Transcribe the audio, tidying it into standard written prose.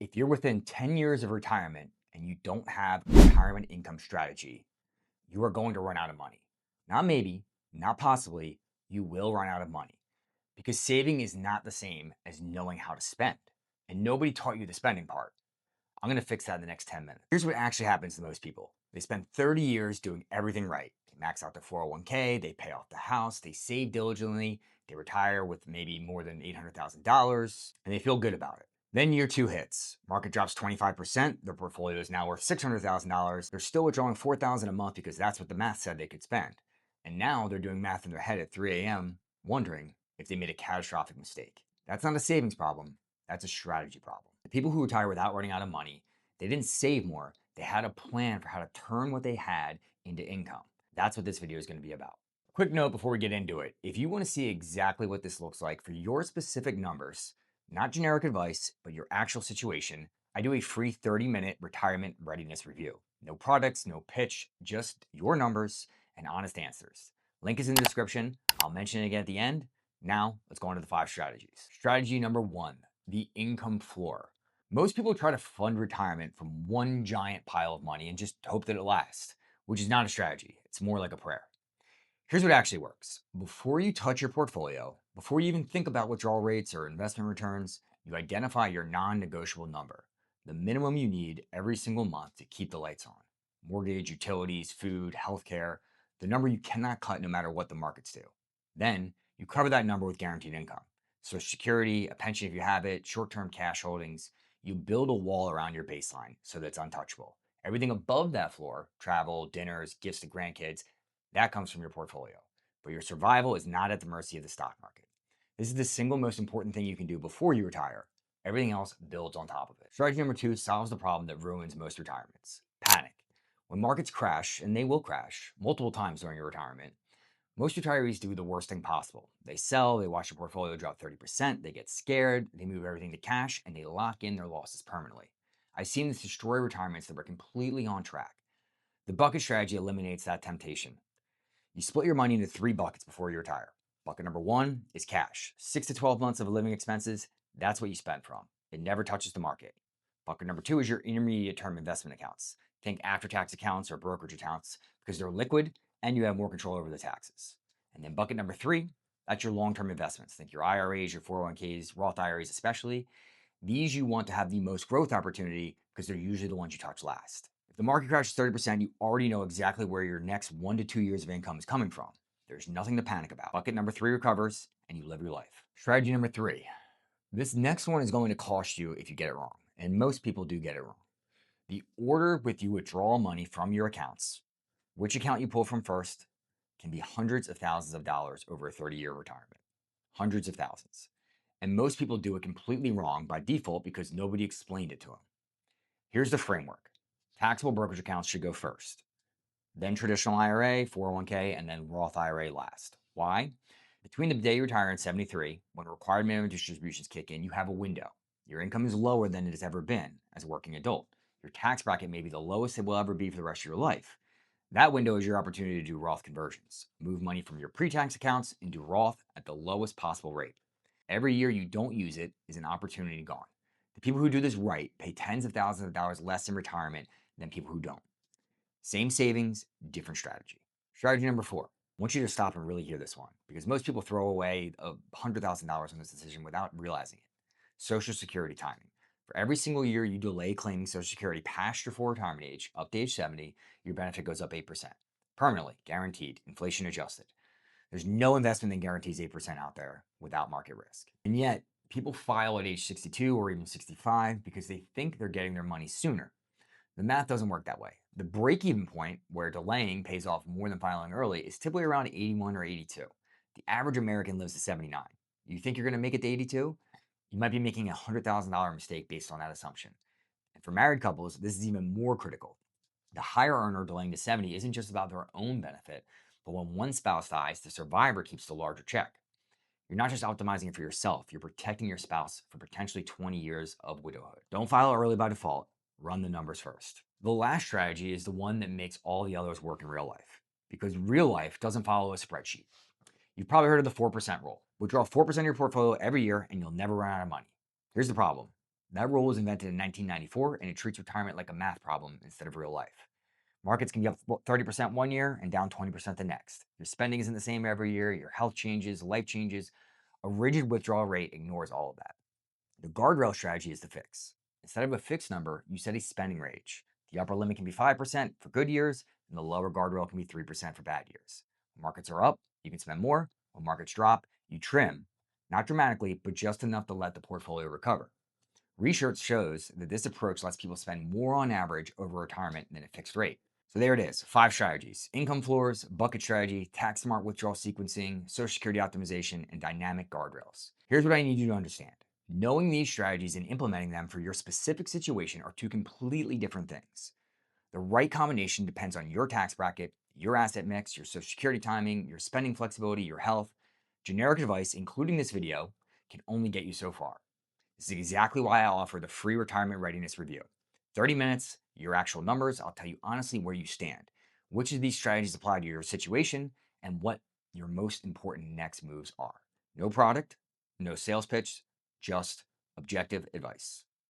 If you're within 10 years of retirement and you don't have a retirement income strategy, you are going to run out of money. Not maybe, not possibly, you will run out of money because saving is not the same as knowing how to spend. And nobody taught you the spending part. I'm going to fix that in the next 10 minutes. Here's what actually happens to most people. They spend 30 years doing everything right. They max out their 401k, they pay off the house, they save diligently, they retire with maybe more than $800,000, and they feel good about it. Then year two hits. Market drops 25%. Their portfolio is now worth $600,000. They're still withdrawing $4,000 a month because that's what the math said they could spend. And now they're doing math in their head at 3 a.m., wondering if they made a catastrophic mistake. That's not a savings problem. That's a strategy problem. The people who retire without running out of money, they didn't save more. They had a plan for how to turn what they had into income. That's what this video is going to be about. Quick note before we get into it. If you want to see exactly what this looks like for your specific numbers, not generic advice, but your actual situation, I do a free 30-minute retirement readiness review. No products, no pitch, just your numbers and honest answers. Link is in the description. I'll mention it again at the end. Now, let's go on to the 5 strategies. Strategy number 1, the income floor. Most people try to fund retirement from one giant pile of money and just hope that it lasts, which is not a strategy. It's more like a prayer. Here's what actually works. Before you touch your portfolio, before you even think about withdrawal rates or investment returns, you identify your non-negotiable number, the minimum you need every single month to keep the lights on. Mortgage, utilities, food, healthcare, the number you cannot cut no matter what the markets do. Then you cover that number with guaranteed income. Social Security, a pension if you have it, short-term cash holdings. You build a wall around your baseline so that it's untouchable. Everything above that floor, travel, dinners, gifts to grandkids, that comes from your portfolio. But your survival is not at the mercy of the stock market. This is the single most important thing you can do before you retire. Everything else builds on top of it. Strategy number 2 solves the problem that ruins most retirements: panic. When markets crash, and they will crash multiple times during your retirement, most retirees do the worst thing possible. They sell, they watch their portfolio drop 30%, they get scared, they move everything to cash, and they lock in their losses permanently. I've seen this destroy retirements that were completely on track. The bucket strategy eliminates that temptation. You split your money into 3 buckets before you retire. Bucket number 1 is cash. 6 to 12 months of living expenses, that's what you spend from. It never touches the market. Bucket number 2 is your intermediate term investment accounts. Think after-tax accounts or brokerage accounts because they're liquid and you have more control over the taxes. And then bucket number 3, that's your long-term investments. Think your IRAs, your 401ks, Roth IRAs especially. These you want to have the most growth opportunity because they're usually the ones you touch last. If the market crashes 30%, you already know exactly where your next 1 to 2 years of income is coming from. There's nothing to panic about. Bucket number 3 recovers and you live your life. Strategy number 3. This next one is going to cost you if you get it wrong, and most people do get it wrong. The order with you withdraw money from your accounts, which account you pull from first, can be hundreds of thousands of dollars over a 30-year retirement. Hundreds of thousands. And most people do it completely wrong by default because nobody explained it to them. Here's the framework. Taxable brokerage accounts should go first, then traditional IRA, 401k, and then Roth IRA last. Why? Between the day you retire in 73, when required minimum distributions kick in, you have a window. Your income is lower than it has ever been as a working adult. Your tax bracket may be the lowest it will ever be for the rest of your life. That window is your opportunity to do Roth conversions. Move money from your pre-tax accounts into Roth at the lowest possible rate. Every year you don't use it is an opportunity gone. The people who do this right pay tens of thousands of dollars less in retirement than people who don't. Same savings, different strategy. Strategy number 4. I want you to stop and really hear this one because most people throw away $100,000 on this decision without realizing it. Social Security timing. For every single year you delay claiming Social Security past your full retirement age, up to age 70, your benefit goes up 8%. Permanently, guaranteed, inflation adjusted. There's no investment that guarantees 8% out there without market risk. And yet, people file at age 62 or even 65 because they think they're getting their money sooner. The math doesn't work that way. The break-even point where delaying pays off more than filing early is typically around 81 or 82. The average American lives to 79. You think you're going to make it to 82? You might be making a $100,000 mistake based on that assumption. And for married couples, this is even more critical. The higher earner delaying to 70 isn't just about their own benefit, but when one spouse dies, the survivor keeps the larger check. You're not just optimizing it for yourself, you're protecting your spouse for potentially 20 years of widowhood. Don't file early by default. Run the numbers first. The last strategy is the one that makes all the others work in real life, because real life doesn't follow a spreadsheet. You've probably heard of the 4% rule. Withdraw 4% of your portfolio every year and you'll never run out of money. Here's the problem. That rule was invented in 1994, and it treats retirement like a math problem instead of real life. Markets can be up 30% one year and down 20% the next. Your spending isn't the same every year. Your health changes, life changes. A rigid withdrawal rate ignores all of that. The guardrail strategy is the fix. Instead of a fixed number, you set a spending range. The upper limit can be 5% for good years, and the lower guardrail can be 3% for bad years. When markets are up, you can spend more. When markets drop, you trim. Not dramatically, but just enough to let the portfolio recover. Research shows that this approach lets people spend more on average over retirement than a fixed rate. So there it is, 5 strategies: income floors, bucket strategy, tax smart withdrawal sequencing, social security optimization, and dynamic guardrails. Here's what I need you to understand. Knowing these strategies and implementing them for your specific situation are two completely different things. The right combination depends on your tax bracket, your asset mix, your social security timing, your spending flexibility, your health. Generic advice, including this video, can only get you so far. This is exactly why I offer the free retirement readiness review. 30 minutes, your actual numbers. I'll tell you honestly where you stand, which of these strategies apply to your situation, and what your most important next moves are. No product, no sales pitch, just objective advice.